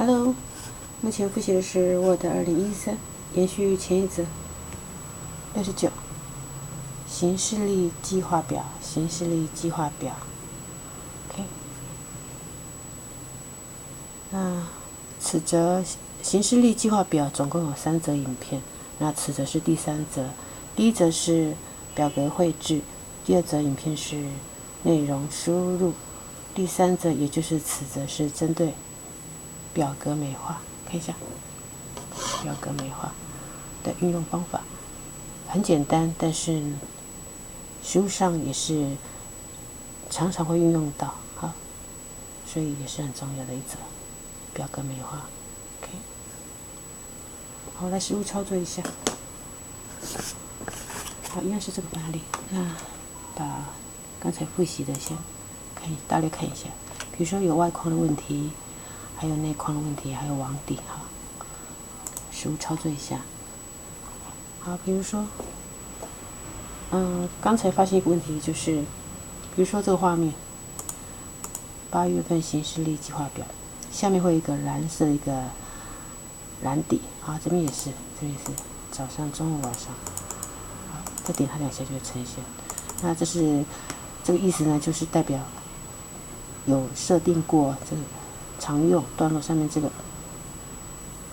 Hello，目前复习的是 Word 2013，延续前一则69，行事历计划表，行事历计划表。OK， 那此则行事历计划表总共有3则影片，那此则是第3则，第1则是表格绘制，第2则影片是内容输入，第3则也就是此则是针对表格美化。看一下表格美化的运用方法，很简单，但是实务上也是常常会运用到，好，所以也是很重要的一则表格美化。OK， 好，来实务操作一下。好，一样是这个范例，那把刚才复习的先大略看一下，比如说有外框的问题，还有内框的问题，还有网底，哈，实务操作一下。好，比如说，刚才发现一个问题，就是比如说这个画面，8月份行事历计划表，下面会有一个蓝色的一个蓝底，好，这边也是，这边也是早上、中午、晚上，好，再点它2下就会呈现。那这个意思呢，就是代表有设定过这个常用段落上面这个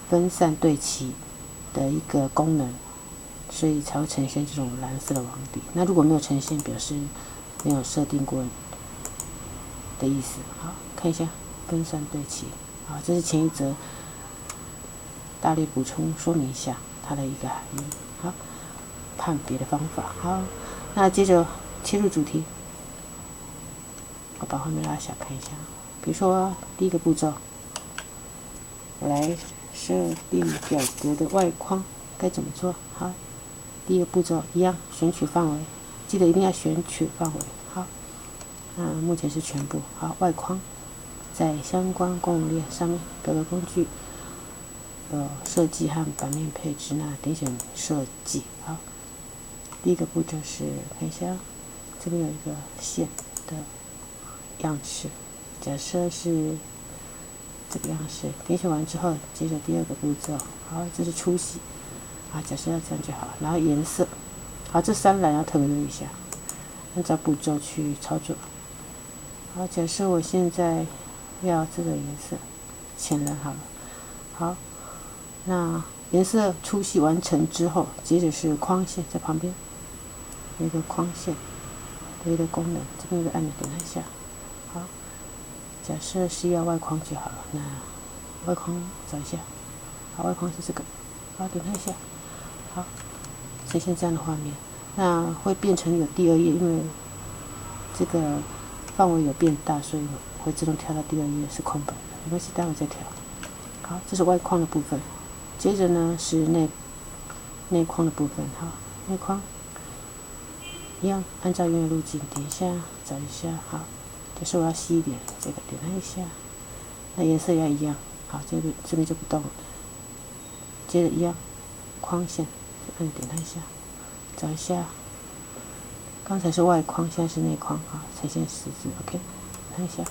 分散对齐的一个功能，所以才会呈现这种蓝色的网底。那如果没有呈现，表示没有设定过的意思。好，看一下分散对齐。好，这是前一则大略补充说明一下它的一个含义。好，判别的方法。好，那接着切入主题，我把画面拉小看一下。比如说第一个步骤，来设定表格的外框该怎么做？好，第一个步骤一样，选取范围，记得一定要选取范围。好，目前是全部。好，外框在相关公文列上面，表格工具设计和版面配置，那点选设计。好，第一个步骤是看一下，这边有一个线的样式，假设是这个样式，点选完之后，接着第2个步骤，好，这是粗细，啊，假设要这样就好，然后颜色，好，这3栏要特别留意一下，按照步骤去操作。好，假设我现在要这个颜色，浅蓝好了，好，那颜色粗细完成之后，接着是框线，在旁边有一个框线的一个功能，这边有个按钮，点它一下，好。假设是要外框就好了，那外框找一下，好，外框是这个，好，点它一下，好，呈现这样的画面。那会变成有第2页，因为这个范围有变大，所以会自动跳到第2页是空白的，没关系，待会再调。好，这是外框的部分，接着呢是内框的部分。好，内框一样，按照原有路径点一下，找一下，好。假设我要细一点，这个点它一下，那颜色也要一样。好，这边就不动了。接着一样，框线，按点它一下，找一下。刚才是外框，现在是内框，好，呈现十字 ，OK， 看一下，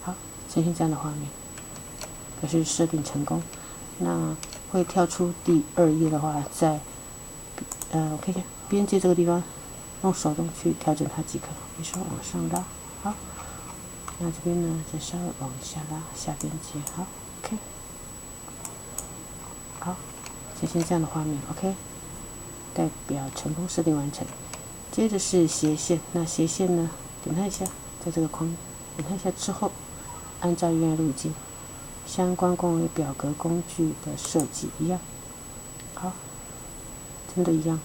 好，呈现这样的画面，表示设定成功。那会跳出第2页的话，在我看一下边界这个地方，用手动去调整它即可。比如说往上拉，好。那这边呢，再稍微往下拉，下边界，好 ，OK， 好，呈现这样的画面 ，OK， 代表成功设定完成。接着是斜线，那斜线呢，点它一下，在这个框点它一下之后，按照原来路径，相关公文表格工具的设计一样，好，真的一样，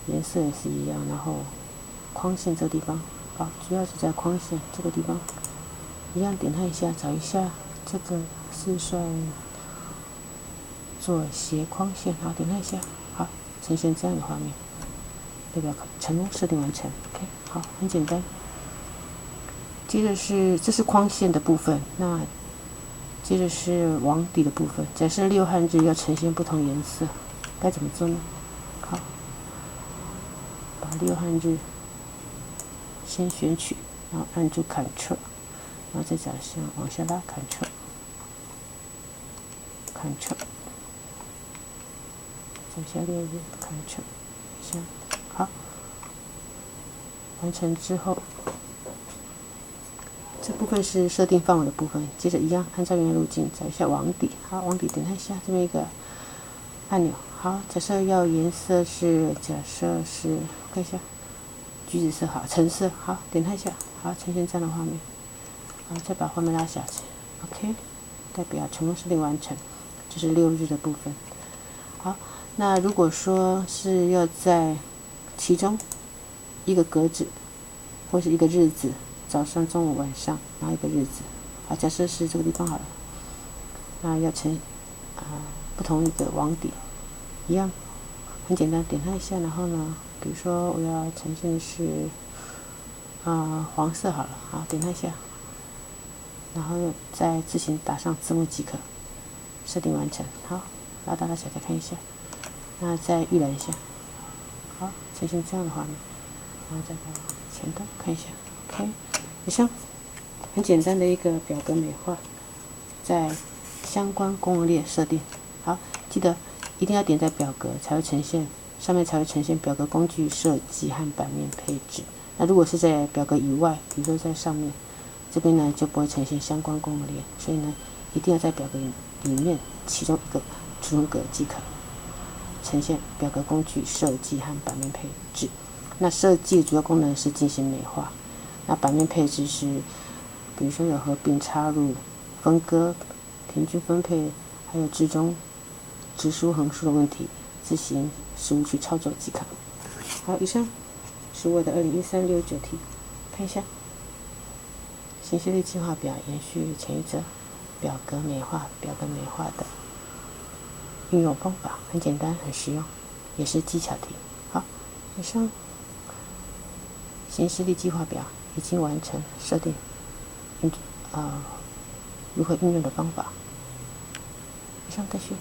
颜色也是一样，然后框线这个地方。好，主要是在框线这个地方，一样点它一下，找一下这个是算做斜框线，好，点它一下，好，呈现这样的画面，代表成功设定完成。OK， 好，很简单。接着这是框线的部分，那接着是网底的部分。假设6汉字要呈现不同颜色，该怎么做呢？好，把6汉字先选取，然后按住 Ctrl， 然后再往下拉 Ctrl， Ctrl， 找下列日 Ctrl 一下，好，完成之后，这部分是设定范围的部分。接着一样，按照原来路径找一下网底，好，网底点它一下，这边一个按钮，好，假设要颜色是，看一下，橘子色好，橙色好，点它一下，好，呈现这样的画面，好，再把画面拉小，OK， 代表全部设定完成，这是6日的部分。好，那如果说是要在其中一个格子或是一个日子，早上、中午、晚上，然后一个日子，好，假设是这个地方好了，那要不同的网底，一样，很简单，点它一下，然后呢，比如说我要呈现的是黄色好了，好，点它一下，然后再自行打上字幕即可，设定完成。好，拉大小再看一下，那再预览一下，好，呈现这样的画面，然后再把前端看一下 ，OK， 以上很简单的一个表格美化，在相关功能列设定。好，记得一定要点在表格才会呈现，上面才会呈现表格工具设计和版面配置。那如果是在表格以外，比如说在上面，这边呢就不会呈现相关功能列，所以呢一定要在表格里面其中一个储存格即可呈现表格工具设计和版面配置。那设计的主要功能是进行美化，那版面配置是比如说有合并、插入、分割、平均分配，还有置中、直输、横输的问题，自行实物去操作即可。好，以上是我的2013-69题，看一下。行事历计划表延续前一则表格美化的运用方法，很简单，很实用，也是技巧题。好，以上行事历计划表已经完成设定，如何运用的方法。以上再续。